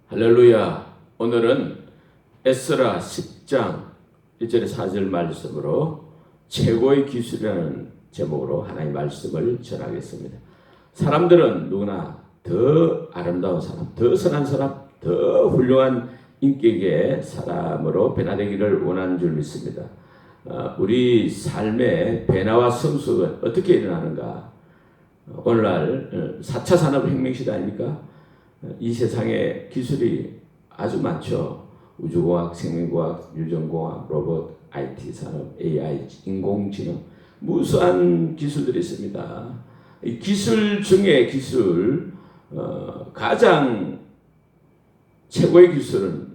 할렐루야. 오늘은 에스라 10장 1절에 4절 말씀으로 최고의 기술이라는 제목으로 하나님의 말씀을 전하겠습니다. 사람들은 누구나 더 아름다운 사람, 더 선한 사람, 더 훌륭한 인격의 사람으로 변화되기를 원하는 줄 믿습니다. 우리 삶의 변화와 성숙은 어떻게 일어나는가? 오늘날 4차 산업혁명 시대 아닙니까? 이 세상에 기술이 아주 많죠. 우주공학, 생명공학, 유전공학, 로봇, IT 산업, AI, 인공지능, 무수한 기술들이 있습니다. 이 기술 중에 기술, 가장 최고의 기술은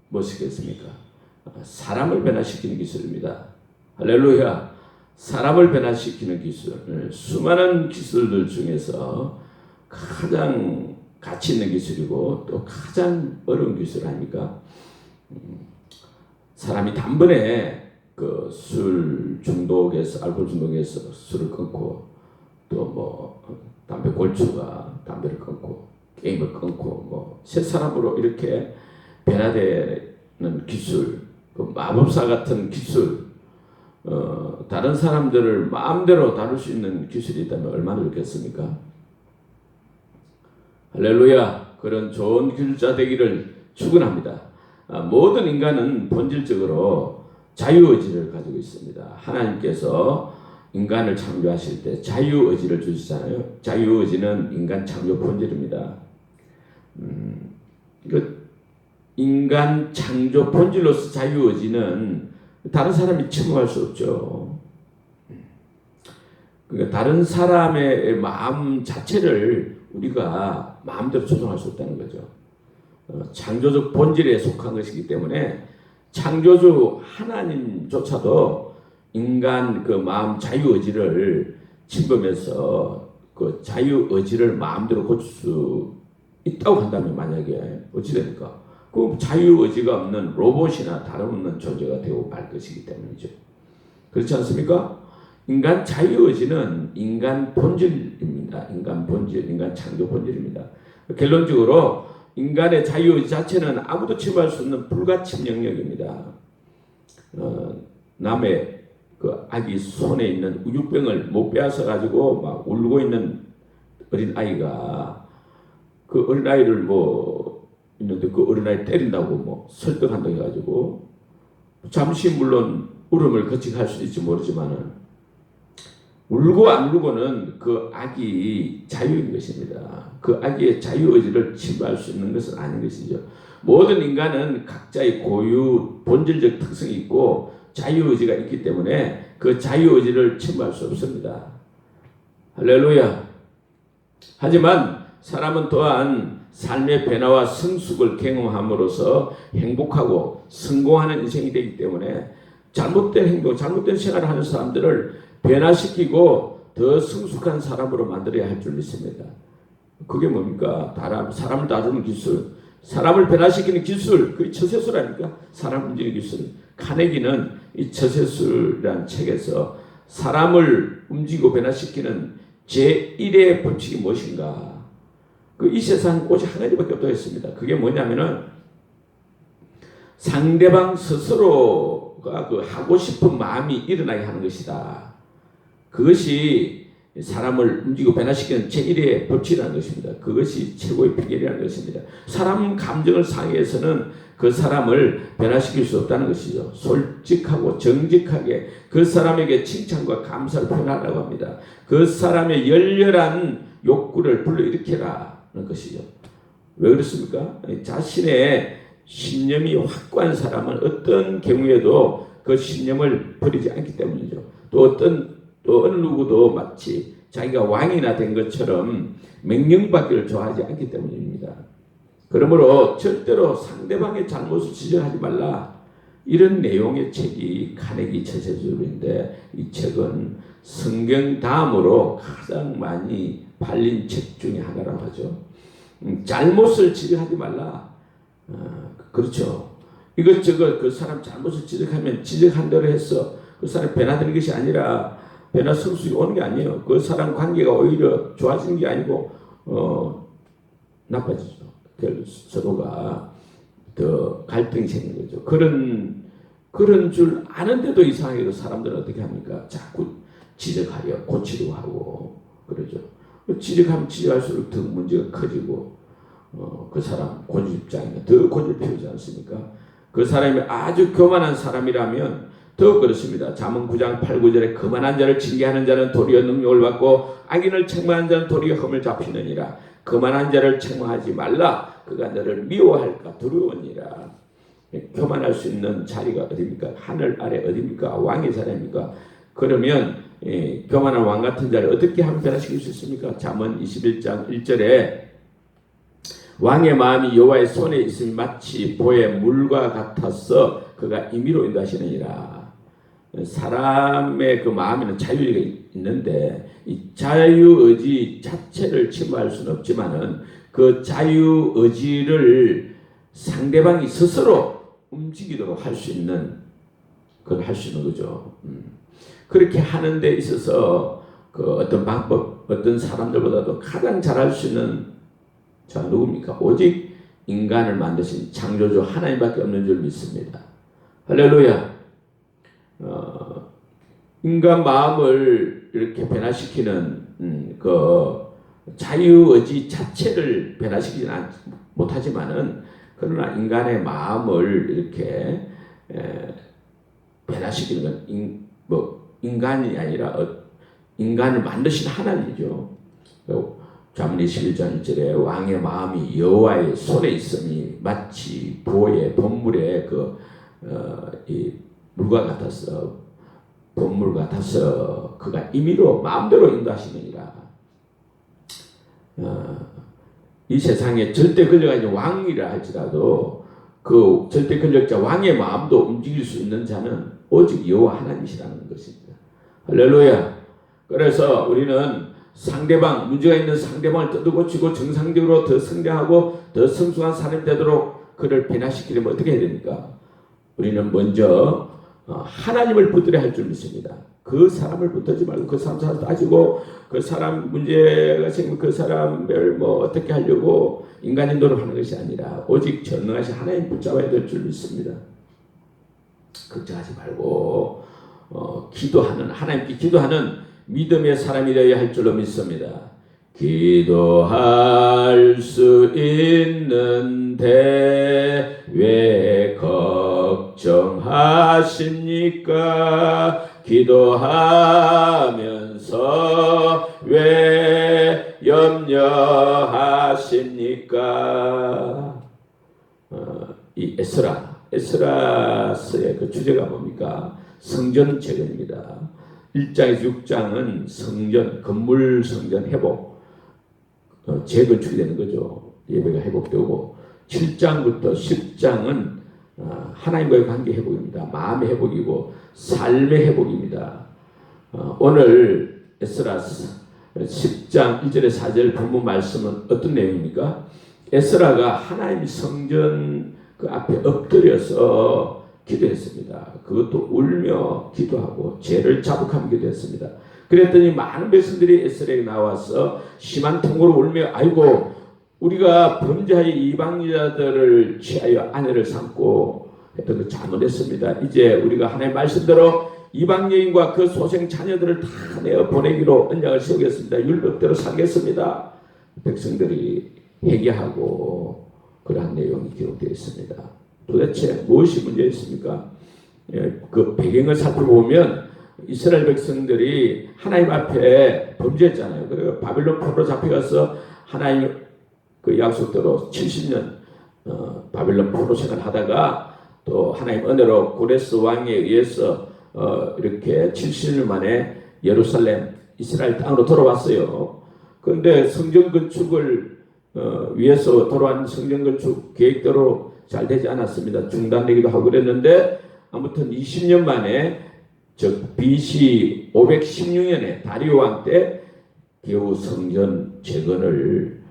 무엇이겠습니까? 사람을 변화시키는 기술입니다. 할렐루야. 사람을 변화시키는 기술, 수많은 기술들 중에서 가장 가치 있는 기술이고 또 가장 어려운 기술 아닙니까? 사람이 단번에 그 술 중독에서, 알코올 중독에서 술을 끊고 또 담배 골주가 담배를 끊고 게임을 끊고 새 사람으로 이렇게 변화되는 기술, 그 마법사 같은 기술, 다른 사람들을 마음대로 다룰 수 있는 기술이 있다면 얼마나 좋겠습니까? 할렐루야. 그런 좋은 기술자 되기를 축원합니다. 모든 인간은 본질적으로 자유의지를 가지고 있습니다. 하나님께서 인간을 창조하실 때 자유의지를 주시잖아요. 자유의지는 인간 창조 본질입니다. 인간 창조 본질로서 자유의지는 다른 사람이 침범할 수 없죠. 그러니까 다른 사람의 마음 자체를 우리가 마음대로 조종할 수 없다는 거죠. 창조적 본질에 속한 것이기 때문에 창조주 하나님조차도 인간 그 마음 자유의지를 침범해서 그 자유의지를 마음대로 고칠 수 있다고 한다면 만약에 어찌 됩니까? 그 자유의지가 없는 로봇이나 다름없는 존재가 되고 말 것이기 때문이죠. 그렇지 않습니까? 인간 자유의지는 인간 본질입니다. 인간 본질, 인간 창조 본질입니다. 결론적으로 인간의 자유의지 자체는 아무도 침범할 수 없는 불가침 영역입니다. 남의 그 아기 손에 있는 우유병을 못 빼앗아 가지고 막 울고 있는 어린 아이가 그 어린 아이를 있는데 그 어린 아이 때린다고 설득한다고 해가지고 잠시 물론 울음을 거치할 수 있을지 모르지만은 울고 안 울고는 그 아기 자유인 것입니다. 그 아기의 자유의지를 침범할 수 있는 것은 아닌 것이죠. 모든 인간은 각자의 고유 본질적 특성이 있고 자유의지가 있기 때문에 그 자유의지를 침범할 수 없습니다. 할렐루야. 하지만 사람은 또한 삶의 변화와 성숙을 경험함으로써 행복하고 성공하는 인생이 되기 때문에 잘못된 행동, 잘못된 생활을 하는 사람들을 변화시키고 더 성숙한 사람으로 만들어야 할 줄 믿습니다. 그게 뭡니까? 사람을 다루는 기술, 사람을 변화시키는 기술, 그게 처세술 아닙니까? 사람 움직이는 기술. 카네기는 이 처세술이라는 책에서 사람을 움직이고 변화시키는 제1의 법칙이 무엇인가? 이 세상 오직 한 가지밖에 없다고 했습니다. 그게 뭐냐면은 상대방 스스로가 그 하고 싶은 마음이 일어나게 하는 것이다. 그것이 사람을 움직이고 변화시키는 제1의 법칙이라는 것입니다. 그것이 최고의 비결이라는 것입니다. 사람 감정을 상해서는 그 사람을 변화시킬 수 없다는 것이죠. 솔직하고 정직하게 그 사람에게 칭찬과 감사를 표현하라고 합니다. 그 사람의 열렬한 욕구를 불러일으키라는 것이죠. 왜 그렇습니까? 자신의 신념이 확고한 사람은 어떤 경우에도 그 신념을 버리지 않기 때문이죠. 또 어느 누구도 마치 자기가 왕이나 된 것처럼 명령받기를 좋아하지 않기 때문입니다. 그러므로 절대로 상대방의 잘못을 지적하지 말라. 이런 내용의 책이 카네기 처세술인데 이 책은 성경 다음으로 가장 많이 팔린 책 중에 하나라고 하죠. 잘못을 지적하지 말라. 그렇죠. 이것저것 그 사람 잘못을 지적하면 지적한 대로 해서 그 사람 변화되는 것이 아니라 변화 성숙이 오는 게 아니에요. 그 사람 관계가 오히려 좋아지는 게 아니고 나빠지죠. 서로가 더 갈등이 생기는 거죠. 그런 줄 아는데도 이상하게도 사람들은 어떻게 합니까? 자꾸 지적하려 고치려고 하고 그러죠. 지적하면 지적할수록 더 문제가 커지고 그 사람 고집장이면 더 고집을 피우지 않습니까? 그 사람이 아주 교만한 사람이라면 더 그렇습니다. 잠언 9장 8, 9절에 거만한 자를 징계하는 자는 도리어 능력을 받고 악인을 책망하는 자는 도리어 흠을 잡히느니라. 거만한 자를 책망하지 말라. 그가 너를 미워할까 두려우니라. 교만할 수 있는 자리가 어디입니까? 하늘 아래 어디입니까? 왕의 자리입니까? 그러면 교만한 왕 같은 자를 어떻게 하면 변화시킬 수 있습니까? 잠언 21장 1절에 왕의 마음이 여호와의 손에 있으니 마치 보의 물과 같아서 그가 임의로 인도하시느니라. 사람의 그 마음에는 자유의지가 있는데 이 자유의지 자체를 침범할 수는 없지만은 그 자유의지를 상대방이 스스로 움직이도록 할 수 있는 그걸 할 수 있는 거죠. 그렇게 하는 데 있어서 그 어떤 방법, 어떤 사람들보다도 가장 잘할 수 있는 자 누굽니까? 오직 인간을 만드신 창조주 하나님밖에 없는 줄 믿습니다. 할렐루야. 인간 마음을 이렇게 변화시키는 그 자유의지 자체를 변화시키지 못하지만은 그러나 인간의 마음을 이렇게 변화시키는 건 인간이 아니라 인간을 만드신 하나님이죠. 잠언 21장 1절에 왕의 마음이 여호와의 손에 있음이 마치 보의 본물의 이 물과 같아서 본물 같아서 그가 임의로 마음대로 인도하시느니라. 이 세상에 절대 권력이 있는 왕이라 할지라도 그 절대 권력자 왕의 마음도 움직일 수 있는 자는 오직 여호와 하나님이시라는 것입니다. 할렐루야. 그래서 우리는 상대방, 문제가 있는 상대방을 뜯어고치고 정상적으로 더 성장하고 더 성숙한 사람이 되도록 그를 변화시키려면 어떻게 해야 됩니까? 우리는 먼저 하나님을 붙들어야 할 줄 믿습니다. 그 사람을 붙들지 말고 그 사람 따지고 그 사람 문제가 생기면 그 사람을 어떻게 하려고 인간의 노력을 하는 것이 아니라 오직 전능하신 하나님 붙잡아야 될 줄 믿습니다. 걱정하지 말고 기도하는 하나님께 기도하는 믿음의 사람이 되어야 할 줄로 믿습니다. 기도할 수 있는데 왜 걱정하십니까? 기도하면서 왜 염려하십니까? 이 에스라서의 그 주제가 뭡니까? 성전 재건입니다. 1장에서 6장은 성전, 건물 성전 회복, 재건축이 되는 거죠. 예배가 회복되고 7장부터 10장은 하나님과의 관계 회복입니다. 마음의 회복이고 삶의 회복입니다. 오늘 에스라서 10장 1절에 4절 본문 말씀은 어떤 내용입니까? 에스라가 하나님 성전 그 앞에 엎드려서 기도했습니다. 그것도 울며 기도하고 죄를 자복하며 기도했습니다. 그랬더니 많은 백성들이 에스라에게 나와서 심한 통고로 울며 아이고 우리가 범죄하여 이방인자들을 취하여 아내를 삼고 했던 거 잘못했습니다. 이제 우리가 하나님의 말씀대로 이방 여인과 그 소생 자녀들을 다 내어 보내기로 언약을 세우겠습니다. 율법대로 살겠습니다. 백성들이 회개하고 그러한 내용이 기록되어 있습니다. 도대체 무엇이 문제였습니까? 그 배경을 살펴보면 이스라엘 백성들이 하나님 앞에 범죄했잖아요. 그리고 바빌론 포로로 잡혀가서 하나님 그 약속대로 70년 바빌론 포로 생활하다가 또 하나님 은혜로 고레스 왕에 의해서 이렇게 70년 만에 예루살렘 이스라엘 땅으로 돌아왔어요. 그런데 성전 건축을 위해서 돌아온 성전 건축 계획대로 잘 되지 않았습니다. 중단되기도 하고 그랬는데 아무튼 20년 만에 즉 BC 516년에 다리오 왕 때 겨우 성전 재건을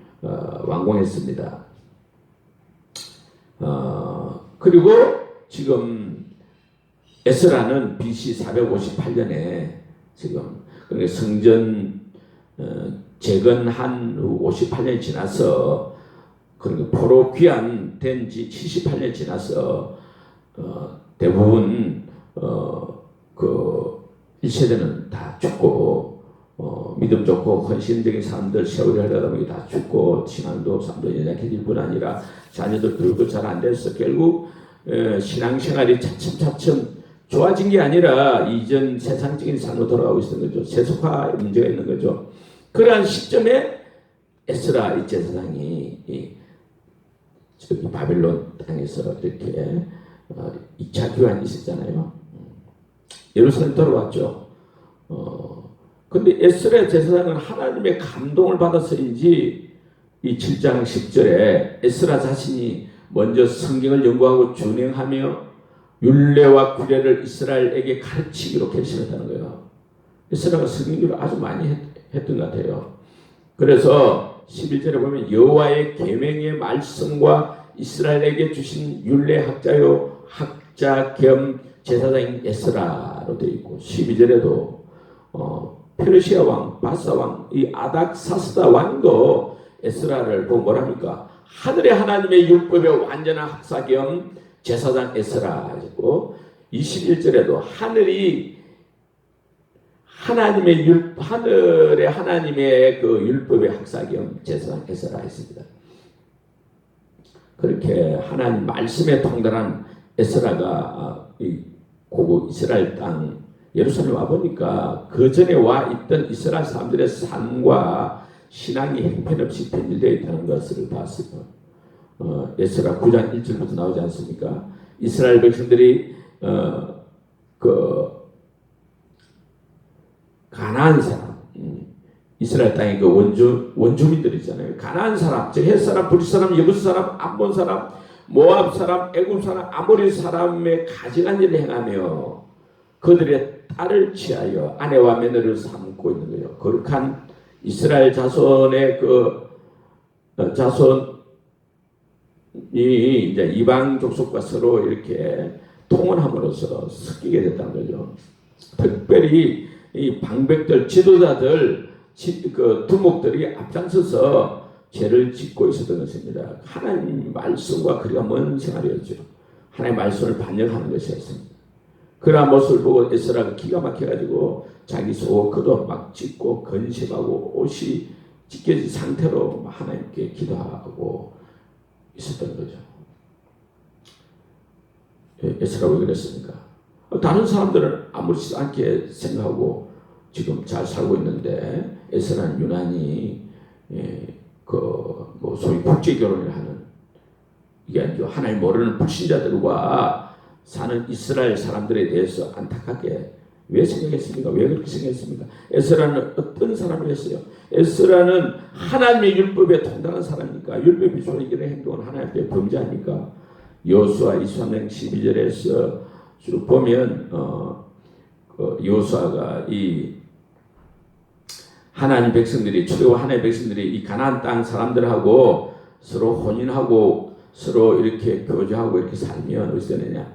완공했습니다. 그리고 지금 에스라는 BC 458년에 지금 그러니까 성전 재건한 후 58년이 지나서 그러니까 포로 귀환된 지 78년 지나서 대부분 그 1세대는 다 죽고 믿음 좋고 헌신적인 사람들 세월이 흐르다 보니 다 죽고 신앙도 삶도 연약해질 뿐 아니라 자녀들 교육도 잘 안 돼서 결국 신앙생활이 차츰차츰 좋아진 게 아니라 이전 세상적인 삶으로 돌아가고 있는 거죠. 세속화 문제가 있는 거죠. 그러한 시점에 에스라 이 제사장이 저기 바벨론 땅에서 이렇게 2차 교환이 있었잖아요. 예루살렘 돌아왔죠. 근데 에스라 제사장은 하나님의 감동을 받아서인지 이 7장 10절에 에스라 자신이 먼저 성경을 연구하고 준행하며 율례와 규례를 이스라엘에게 가르치기로 결심했다는 거예요. 에스라가 성경을 아주 많이 했던 것 같아요. 그래서 11절에 보면 여호와의 계명의 말씀과 이스라엘에게 주신 율례 학자 겸 제사장인 에스라로 되어 있고 12절에도 페르시아 왕 바사 왕 이 아닥사스다 왕도 에스라를 보고 뭐랍니까? 하늘의 하나님의 율법의 완전한 학사 겸 제사장 에스라고 21절에도 하늘의 하나님의 그 율법의 학사 겸 제사장 에스라 했습니다. 그렇게 하나님 말씀에 통달한 에스라가 이 고국 이스라엘 땅 예루살렘 와 보니까 그 전에 와 있던 이스라엘 사람들의 삶과 신앙이 형편없이 변질되어 있다는 것을 봤어요. 에스라 9장 1절부터 나오지 않습니까? 이스라엘 백성들이 그 가나안 사람, 이스라엘 땅의 그 원주민들이잖아요. 가나안 사람, 즉 헷사람, 브릿사람, 여부스 사람, 암몬 사람, 모압 사람, 애굽 사람, 아모리 사람의 가증한 일을 행하며 그들의 딸을 취하여 아내와 며느리를 삼고 있는 거예요. 거룩한 이스라엘 자손의 그 자손이 이제 이방 족속과 서로 이렇게 통혼함으로써 섞이게 됐다는 거죠. 특별히 이 방백들, 지도자들, 그 두목들이 앞장서서 죄를 짓고 있었던 것입니다. 하나님 말씀과 그리가 먼 생활이었죠. 하나님 말씀을 반영하는 것이었습니다. 그러한 모습을 보고 에스라가 기가 막혀가지고 자기 속옷도 막 찢고 건심하고 옷이 찢겨진 상태로 하나님께 기도하고 있었던 거죠. 에스라가 왜 그랬습니까? 다른 사람들은 아무렇지 않게 생각하고 지금 잘 살고 있는데 에스라는 유난히 뭐 소위 국제 결혼을 하는 이게 아니죠. 하나님 모르는 불신자들과 사는 이스라엘 사람들에 대해서 안타깝게 왜 생각했습니까? 왜 그렇게 생각했습니까? 에스라는 어떤 사람을 했어요? 에스라는 하나님의 율법에 통달한 사람입니까? 율법이 조리기는 행동은 하나님 앞에 범죄 아닙니까? 여호수아 23장 12절에서 쭉 보면 여호수아가 이 하나님 백성들이 출애굽 하나님 백성들이 이 가나안 땅 사람들하고 서로 혼인하고 서로 이렇게 교제하고 이렇게 살면 어디서 되느냐?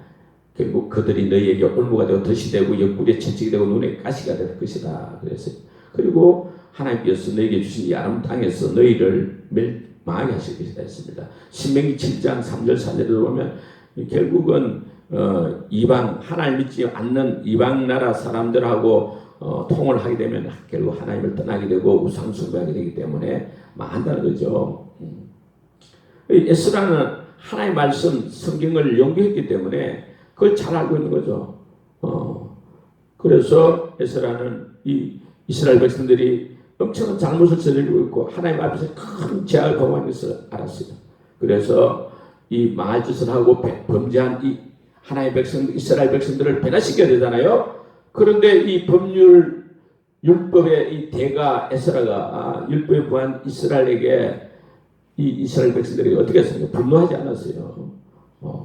결국 그들이 너희에게 올무가 되고 덫이 되고 옆구리에 채찍이 되고 눈에 가시가 될 것이다. 그랬어요. 그리고 하나님께서 너희에게 주신 이 아름 땅에서 너희를 망하게 하실 것이다 했습니다. 신명기 7장 3절 4절을 보면 결국은 이방 하나님 믿지 않는 이방 나라 사람들하고 통을 하게 되면 결국 하나님을 떠나게 되고 우상 숭배하게 되기 때문에 망한다는 거죠. 에스라는 하나님의 말씀 성경을 연구했기 때문에 그걸 잘 알고 있는 거죠. 그래서 에스라는 이 이스라엘 백성들이 엄청난 잘못을 저지르고 있고 하나님 앞에서 큰 죄악을 범한 것을 알았어요. 그래서 이 망할 짓을 하고 범죄한 이 하나님의 백성들, 이스라엘 백성들을 변화시켜야 되잖아요. 그런데 이 율법의 이 대가 에스라가 율법에 부한 이스라엘에게 이 이스라엘 백성들이 어떻게 했습니까? 분노하지 않았어요.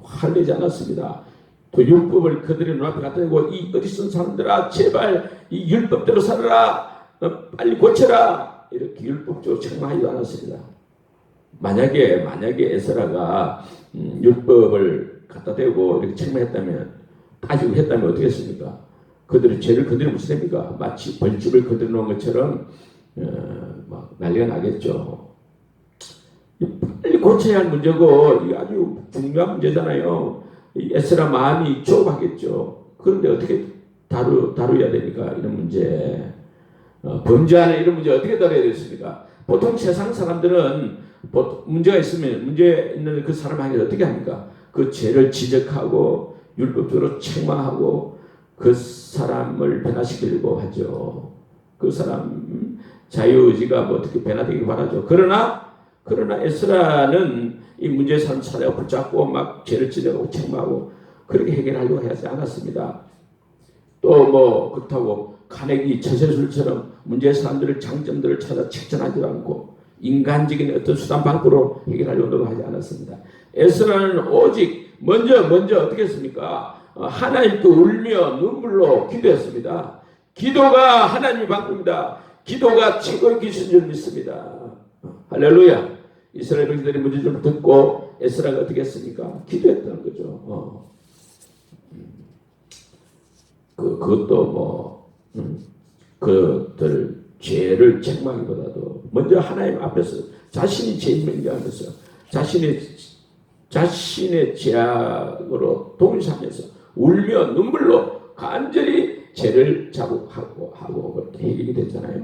화를 내지 않았습니다. 또 율법을 그들의 눈앞에 갖다 대고 이 어리석은 사람들아 제발 이 율법대로 살아라. 빨리 고쳐라. 이렇게 율법적으로 책망하지도 않았습니다. 만약에 에스라가 율법을 갖다 대고 이렇게 책망했다면 따지고 했다면 어떻게 했습니까? 그들의 죄를 그들이 무슨 됩니까? 마치 벌집을 그들여 놓은 것처럼 막 난리가 나겠죠. 빨리 고쳐야 할 문제고 이게 아주 중요한 문제잖아요. 에스라 마음이 조급하겠죠. 그런데 어떻게 다루어야 됩니까? 이런 문제. 범죄하는 이런 문제 어떻게 다뤄야 되겠습니까? 보통 세상 사람들은 문제가 있으면 문제 있는 그 사람에게 어떻게 합니까? 그 죄를 지적하고 율법적으로 책망하고 그 사람을 변화시키려고 하죠. 그 사람 자유의지가 뭐 어떻게 변화되길 바라죠. 그러나 에스라는 이 문제의 사람 찾아가 붙잡고 막 죄를 지적하고 책망하고 그렇게 해결하려고 하지 않았습니다. 또 뭐 그렇다고 카네기 처세술처럼 문제의 사람들의 장점들을 찾아 칭찬하지도 않고 인간적인 어떤 수단 방법으로 해결하려고 하지 않았습니다. 에스라는 오직 먼저 어떻게 했습니까? 하나님께 울며 눈물로 기도했습니다. 기도가 하나님의 방법입니다. 기도가 최고의 기술인 줄 믿습니다. 할렐루야. 이스라엘 백성들이 문제 좀 듣고 에스라가 어떻게 했습니까? 기도했다는 거죠. 그것도 뭐 그들 죄를 책망하기보다도 먼저 하나님 앞에서 자신이 죄인 명령하면서 자신의 죄악으로 동의하면서 울며 눈물로 간절히 죄를 자복하고 그렇게 해결이 됐잖아요.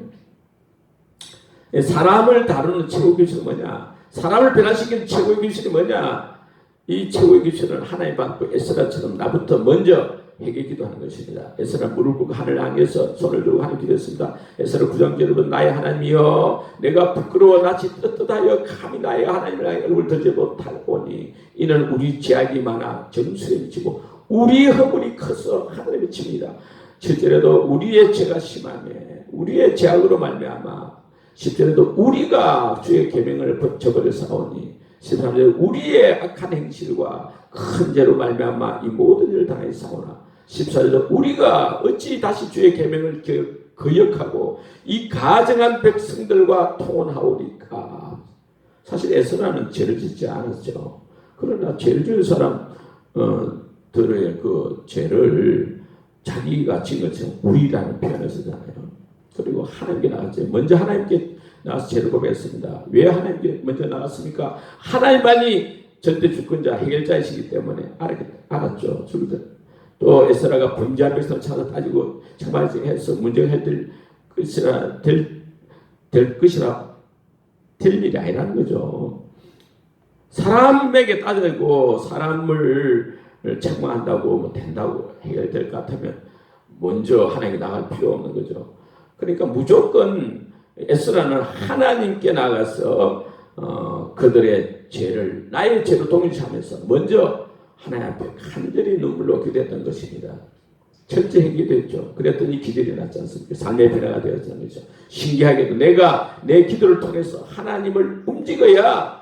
사람을 다루는 최고의 기술은 뭐냐? 사람을 변화시키는 최고의 기술이 뭐냐? 이 최고의 기술은 하나님 방법 에스라처럼 나부터 먼저 회개 기도하는 것입니다. 에스라 무릎 꿇고 하늘 향해서 손을 들고 하나님 기도했습니다. 에스라 9장 여러분 나의 하나님이여 내가 부끄러워 낯이 떳떳하여 감히 나의 하나님을 향해 얼굴 들지 못하오니 이는 우리 죄악이 많아 정수에 미치고 우리 허물이 커서 하늘에 미칩니다. 7절에도 우리의 죄가 심하네 우리의 죄악으로 말미암아 10절에도 우리가 주의 계명을 저버려 사오니 13절에 우리의 악한 행실과 큰 죄로 말미암아 이 모든 일을 당하여 사오나 14절에 우리가 어찌 다시 주의 계명을 거역하고 이 가증한 백성들과 통혼하오리까. 사실 에스라는 죄를 짓지 않았죠. 그러나 죄를 지은 사람들의 그 죄를 자기가 지은 것처럼 우리라는 표현을 쓰잖아요. 그리고 하나님께 나갔죠. 먼저 하나님께 나가서 죄를 고백했습니다. 왜 하나님께 먼저 나갔습니까? 하나님만이 절대 주권자 해결자이시기 때문에 알았죠. 또 에스라가 범죄한 백성을 찾아 따지고 책망해서 문제가 해결될 일이 아니라는 거죠. 사람에게 따지고 사람을 책망한다고 뭐 된다고 해결될 것 같으면 먼저 하나님께 나갈 필요 없는 거죠. 그러니까 무조건 에스라는 하나님께 나가서 그들의 죄를 나의 죄로 동일시하면서 먼저 하나님 앞에 간절히 눈물로 기도했던 것입니다. 철저히 기도했죠. 그랬더니 기들이 났지 않습니까? 삶의 변화가 되었다는 거죠. 신기하게도 내가 내 기도를 통해서 하나님을 움직여야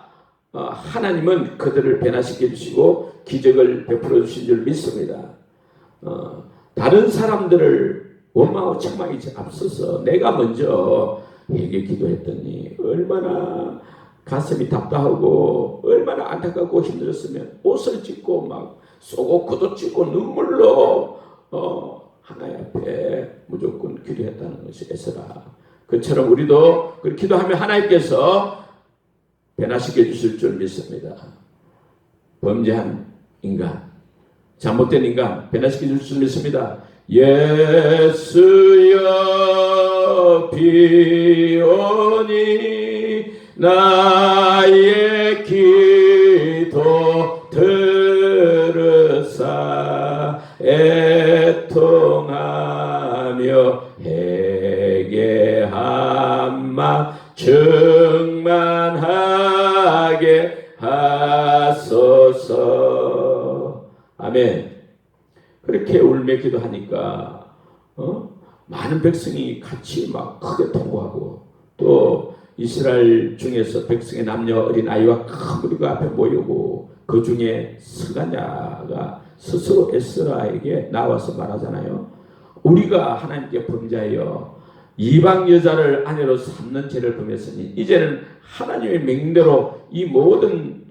하나님은 그들을 변화시켜 주시고 기적을 베풀어 주신 줄 믿습니다. 다른 사람들을 원망하고 책망이 앞서서 내가 먼저 회개 기도했더니 얼마나 가슴이 답답하고 얼마나 안타깝고 힘들었으면 옷을 찢고 막 쏘고 찢고 눈물로 하나님 앞에 무조건 기도했다는 것이 에스라. 그처럼 우리도 그 기도하면 하나님께서 변화시켜 주실 줄 믿습니다. 범죄한 인간, 잘못된 인간 변화시켜 주실 줄 믿습니다. 예수여 비오니 나의 기도 들으사 애통하며 회개한 마 충만하게 하소서. 아멘. 그렇게 울며 기도하니까 많은 백성이 같이 막 크게 통곡하고 또 이스라엘 중에서 백성의 남녀 어린 아이와 큰 무리가 앞에 모이고 그 중에 스가냐가 스스로 에스라에게 나와서 말하잖아요. 우리가 하나님께 범죄하여 이방 여자를 아내로 삼는 죄를 범했으니 이제는 하나님의 명대로 이 모든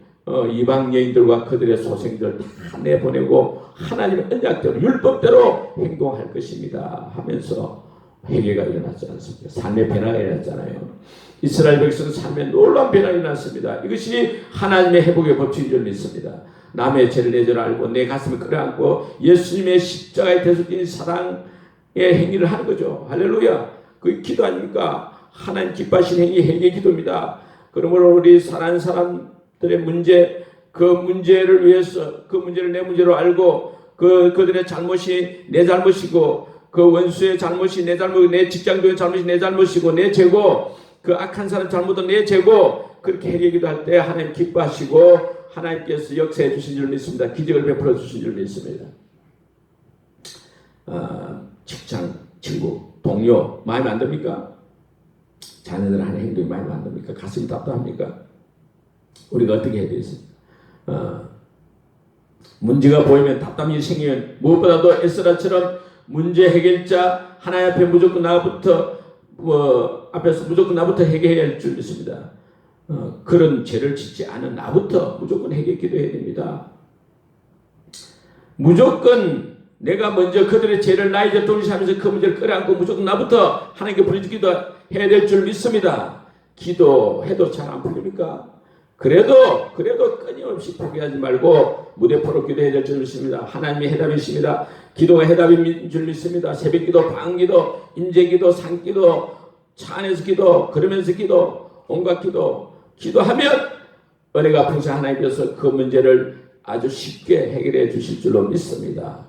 이방 여인들과 그들의 소생들 다 내보내고 하나님의 언약대로 율법대로 행동할 것입니다 하면서 회개가 일어났지 않습니까? 삶의 변화가 일어났잖아요. 이스라엘 백성 삶에 놀라운 변화가 일어났습니다. 이것이 하나님의 회복의 법칙인 줄 믿습니다. 남의 죄를 내 줄 알고 내 가슴을 끌어안고 예수님의 십자가에 대속된 사랑의 행위를 하는 거죠. 할렐루야. 그게 기도 아닙니까? 하나님 기뻐하신 행위, 회개 기도입니다. 그러므로 우리 사랑하는 사람들의 문제, 그 문제를 위해서 그 문제를 내 문제로 알고 그들의 잘못이 내 잘못이고 그 원수의 잘못이 내 잘못, 내 직장도의 잘못이 내 잘못이고 내 죄고 그 악한 사람 잘못은 내 죄고 그렇게 회개 기도할 때 하나님 기뻐하시고 하나님께서 역사해 주신 줄 믿습니다. 기적을 베풀어 주신 줄 믿습니다. 직장, 친구, 동료 마음에 안 듭니까? 자녀들 하는 행동이 마음에 안 듭니까? 가슴이 답답합니까? 우리가 어떻게 해야 되겠습니까? 문제가 보이면 답답이 생기면 무엇보다도 에스라처럼 문제 해결자 하나님 앞에 무조건 나부터 앞에서 무조건 나부터 해결해야 할 줄 믿습니다. 그런 죄를 짓지 않은 나부터 무조건 해결 기도해야 됩니다. 무조건 내가 먼저 그들의 죄를 나의 죄 동시하면서 그 문제를 끌어안고 무조건 나부터 하나님께 부르짖기도 해야 될 줄 믿습니다. 기도해도 잘 안 풀립니까? 그래도 끊임없이 포기하지 말고 무대포로 기도해야 될 줄 믿습니다. 하나님의 해답이십니다. 기도가 해답인 줄 믿습니다. 새벽기도, 방기도, 임재기도, 산기도, 차 안에서 기도, 걸으면서 기도, 온갖 기도하면 은혜가 풍성한 하나님께서 그 문제를 아주 쉽게 해결해 주실 줄로 믿습니다.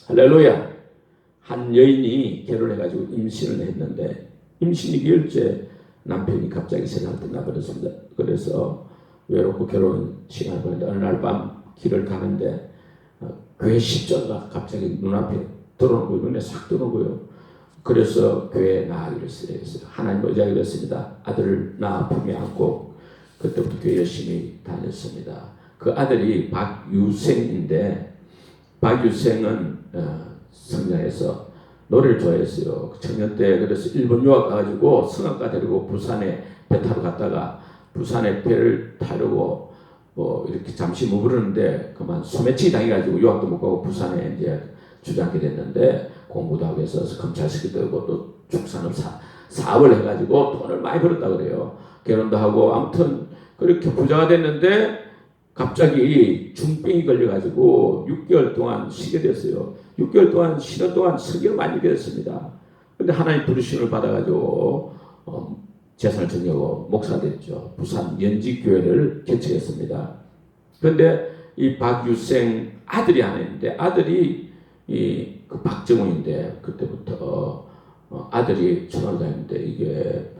할렐루야. 한 여인이 결혼해가지고 임신을 했는데 임신이 2개월째 남편이 갑자기 생각을 떠나버렸습니다. 그래서 외롭고 괴로운 시간을 보내다 어느 날 밤 길을 가는데 교회 십자가 갑자기 눈앞에 들어오는 거예요. 눈에 싹 들어오고요. 그래서 교회에 나아가기로 했어요. 하나님 의지하기로 했습니다. 아들을 낳아 품에 안고 그때부터 교회 열심히 다녔습니다. 그 아들이 박유생인데 박유생은 성장해서 노래를 좋아했어요. 청년 때 그래서 일본 유학 가가지고 성악가 데리고 부산에 배 타러 갔다가 부산에 배를 타려고 이렇게 잠시 머무르는데 그만 소매치기 당해가지고 유학도 못 가고 부산에 이제 주저앉게 됐는데 공부도 하고 해서 검찰 시기도 하고 또 축산업 사업을 해가지고 돈을 많이 벌었다 그래요. 결혼도 하고 아무튼 그렇게 부자가 됐는데 갑자기 중병이 걸려가지고 6개월 동안 쉬게 됐어요. 6개월 동안 쉬는 동안 설교를 많이 됐습니다. 근데 하나님 부르심을 받아가지고 재산을 정리하고 목사가 됐죠. 부산 연지교회를 개척했습니다. 그런데 이 박유생 아들이 하나 있는데 아들이 그 박정호인데 그때부터 아들이 전화를 다녔는데 이게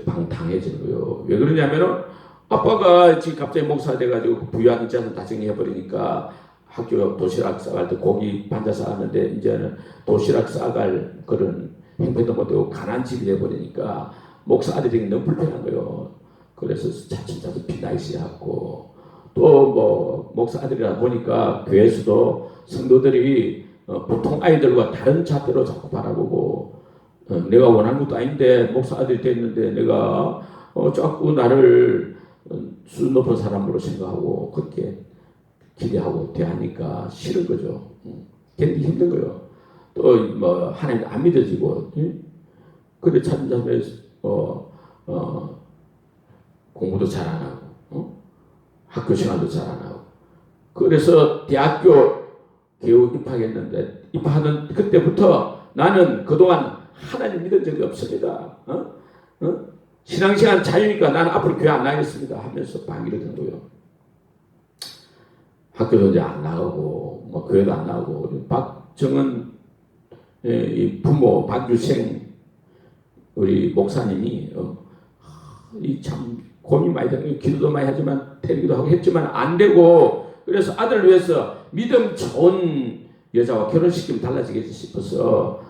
방탕해지는 거예요. 왜 그러냐면은 아빠가 지금 갑자기 목사가 돼가지고 부유한 재산 다 정리해버리니까 학교 도시락 싸갈 때 고기 반자 싸갔는데 이제는 도시락 싸갈 그런 행편도 못하고 가난한 집이 돼버리니까 목사 아들이 되게 너무 불편한 거예요. 그래서 차츰차츰 빛나기 시작하고 또 목사 아들이라 보니까 교회에서도 성도들이 보통 아이들과 다른 잣대로 자꾸 바라보고 내가 원하는 것도 아닌데 목사 아들이 됐는데 내가 자꾸 나를 수 높은 사람으로 생각하고 그렇게 기대하고 대하니까 싫은 거죠. 견디기 힘든 거예요. 또 하나님 안 믿어지고 그래 차츰차츰 공부도 잘 안 하고 학교 시간도 잘 안 하고 그래서 대학교 겨우 입학했는데 입학하는 그때부터 나는 그동안 하나님 믿은 적이 없습니다. 신앙시간 자유니까 나는 앞으로 교회 안 나가겠습니다 하면서 방기를 든 거예요. 학교도 이제 안 나가고 교회도 안 나가고 박정은 이 부모 박유생 우리 목사님이 참 고민 많이 되는 기도도 많이 하지만 때리기도 하고 했지만 안 되고 그래서 아들을 위해서 믿음 좋은 여자와 결혼시키면 달라지겠지 싶어서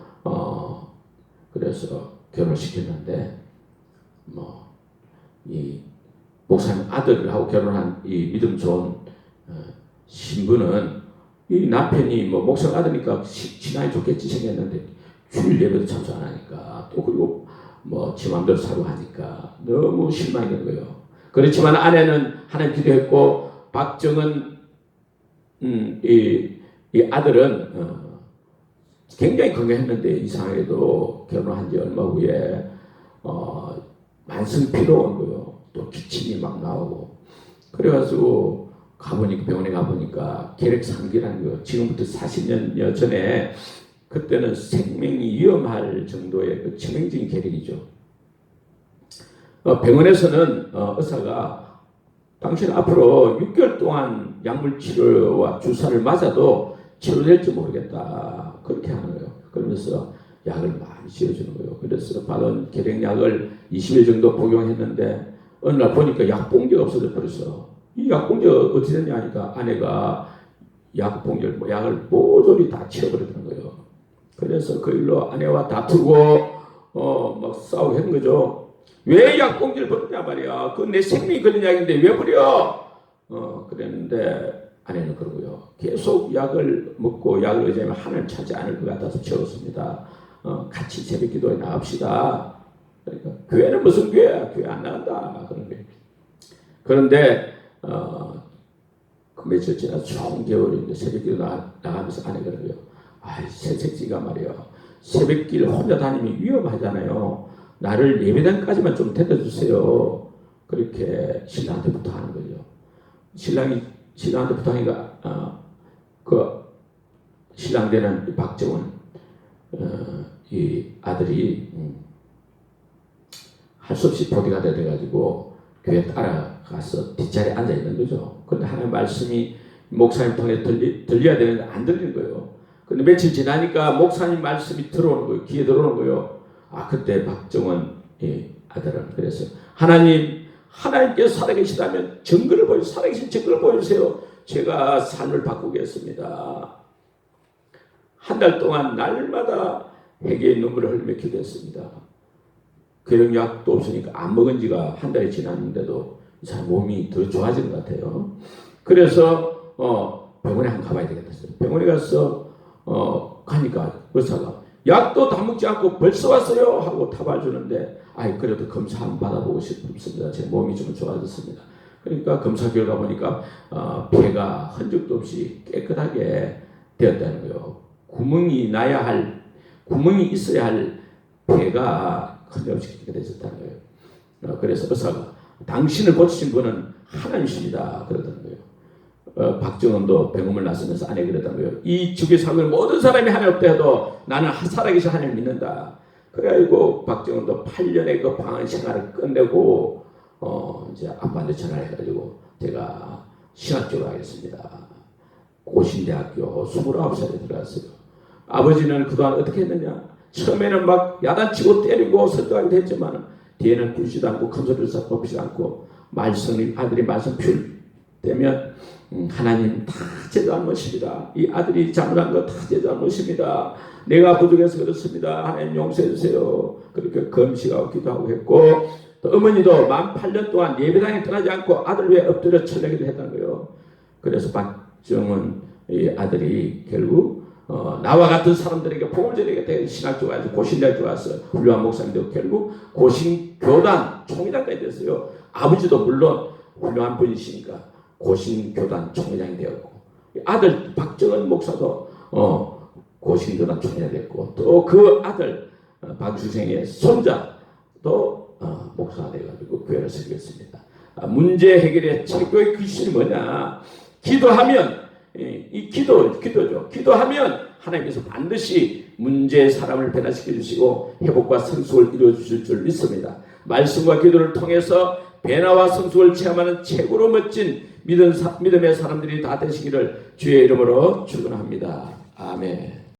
그래서 결혼시켰는데 이 목사님 아들하고 결혼한 이 믿음 좋은 신부는 이 남편이 목사 아들니까 신앙이 좋겠지 생겼는데 주일 예배도 참석 안 하니까 또 그리고 지 맘대로 살고 하니까 너무 실망이 된 거예요. 그렇지만 아내는 하나님 기도했고 박정은 이 아들은 굉장히 건강했는데 이상하게도 결혼한 지 얼마 후에 만성피로 온 거예요. 또 기침이 막 나오고 그래가지고 가보니까 병원에 가보니까 결핵상기라는 거 지금부터 40년여 전에 그때는 생명이 위험할 정도의 그 치명적인 결핵이죠. 병원에서는 의사가 당신 앞으로 6개월 동안 약물 치료와 주사를 맞아도 치료될지 모르겠다 그렇게 하는 거예요. 그러면서 약을 많이 지어주는 거예요. 그래서 받은 결핵약을 20일 정도 복용했는데 어느 날 보니까 약봉지가 없어져 버렸어. 이 약봉지가 어떻게 됐냐 하니까 아내가 약봉지를 약을 모조리 다 치워버리는 거예요. 그래서 그 일로 아내와 다투고 막 싸우고 했는 거죠. 왜 약봉지를 버렸냐 말이야. 그건 내 생명이 걸린 약인데 왜 버려? 그랬는데 아내는 그러고요. 계속 약을 먹고 약을 의지하면 하나님 찾지 않을 것 같아서 채웠습니다. 같이 새벽기도에 나갑시다. 그러니까 교회는 무슨 교회야? 교회 안 나간다. 그런 거예요. 그런데 그 며칠 지나 좋은 겨울인데 새벽기도 나가면서 아내가 그래요. 새색지가 말이야. 새벽길 혼자 다니면 위험하잖아요. 나를 예배당까지만 좀 데려다 주세요. 그렇게 신랑한테 부탁하는 거죠. 신랑한테 부탁하니까 그 신랑 되는 박정원 이 아들이 할 수 없이 보디가드가 돼가지고 교회 따라가서 뒷자리에 앉아 있는 거죠. 그런데 하나님 말씀이 목사님 통해 들려야 되는데 안 들리는 거예요. 근데 며칠 지나니까 목사님 말씀이 들어오는 거예요. 귀에 들어오는 거예요. 그때 박정원 아들은 그래서 하나님께서 살아계시다면 살아계신 증거를 보여주세요. 제가 삶을 바꾸겠습니다. 한 달 동안 날마다 회개의 눈물을 흘리며 기도했습니다. 결핵약도 없으니까 안 먹은 지가 한 달이 지났는데도 이 사람 몸이 더 좋아진 것 같아요. 그래서 병원에 한번 가봐야 되겠다. 병원에 가서 가니까 의사가 약도 다 먹지 않고 벌써 왔어요 하고 타발 주는데 그래도 검사 한번 받아보고 싶습니다. 제 몸이 좀 좋아졌습니다. 그러니까 검사 결과 보니까 폐가 흔적도 없이 깨끗하게 되었다는 거예요. 구멍이 있어야 할 폐가 흔적 없이 깨끗해 되셨다는 거예요. 그래서 의사가 당신을 고치신 분은 하나님이십니다 그러던 거예요. 박정원도 병음을 나서면서 아내 그러던 거예요. 이 주기 사는 모든 사람이 하나님 없다 해도 나는 살아계신 하나님을 믿는다. 그래가지고 박정원도 8년의 그 방한 생활을 끝내고 이제 아빠한테 전화를 해가지고 제가 신학교로 하겠습니다. 고신대학교 29살에 들어갔어요. 아버지는 그동안 어떻게 했느냐? 처음에는 막 야단치고 때리고 설득하기도 했지만 뒤에는 굴지도 않고 큰소리를 뽑지도 않고 아들이 말씀 필 때면 하나님 다 제 잘못입니다. 이 아들이 잘못한 거 다 제 잘못입니다. 내가 부족해서 그렇습니다. 하나님 용서해 주세요. 그렇게 검시하고 기도하고 했고 또 어머니도 만 8년 동안 예배당에 떠나지 않고 아들 위에 엎드려 철회기도 했다는 거예요. 그래서 박정은 이 아들이 결국 나와 같은 사람들에게 복음을 전하게 신학교 가서 고신대학교 가서 훌륭한 목사님도 결국 고신교단 총회장까지 됐어요. 아버지도 물론 훌륭한 분이시니까 고신교단 총회장이 되었고 아들 박정은 목사도 고신교단 총회장이 됐고 또 그 아들 박주생의 손자도 목사가 되어가지고 교회를 세우겠습니다. 문제 해결의 최고의 기술이 뭐냐? 기도하면 기도죠. 기도하면 하나님께서 반드시 문제의 사람을 변화시켜 주시고 회복과 성숙을 이루어 주실 줄 믿습니다. 말씀과 기도를 통해서 변화와 성숙을 체험하는 최고로 멋진 믿음의 사람들이 다 되시기를 주의 이름으로 축원합니다. 아멘.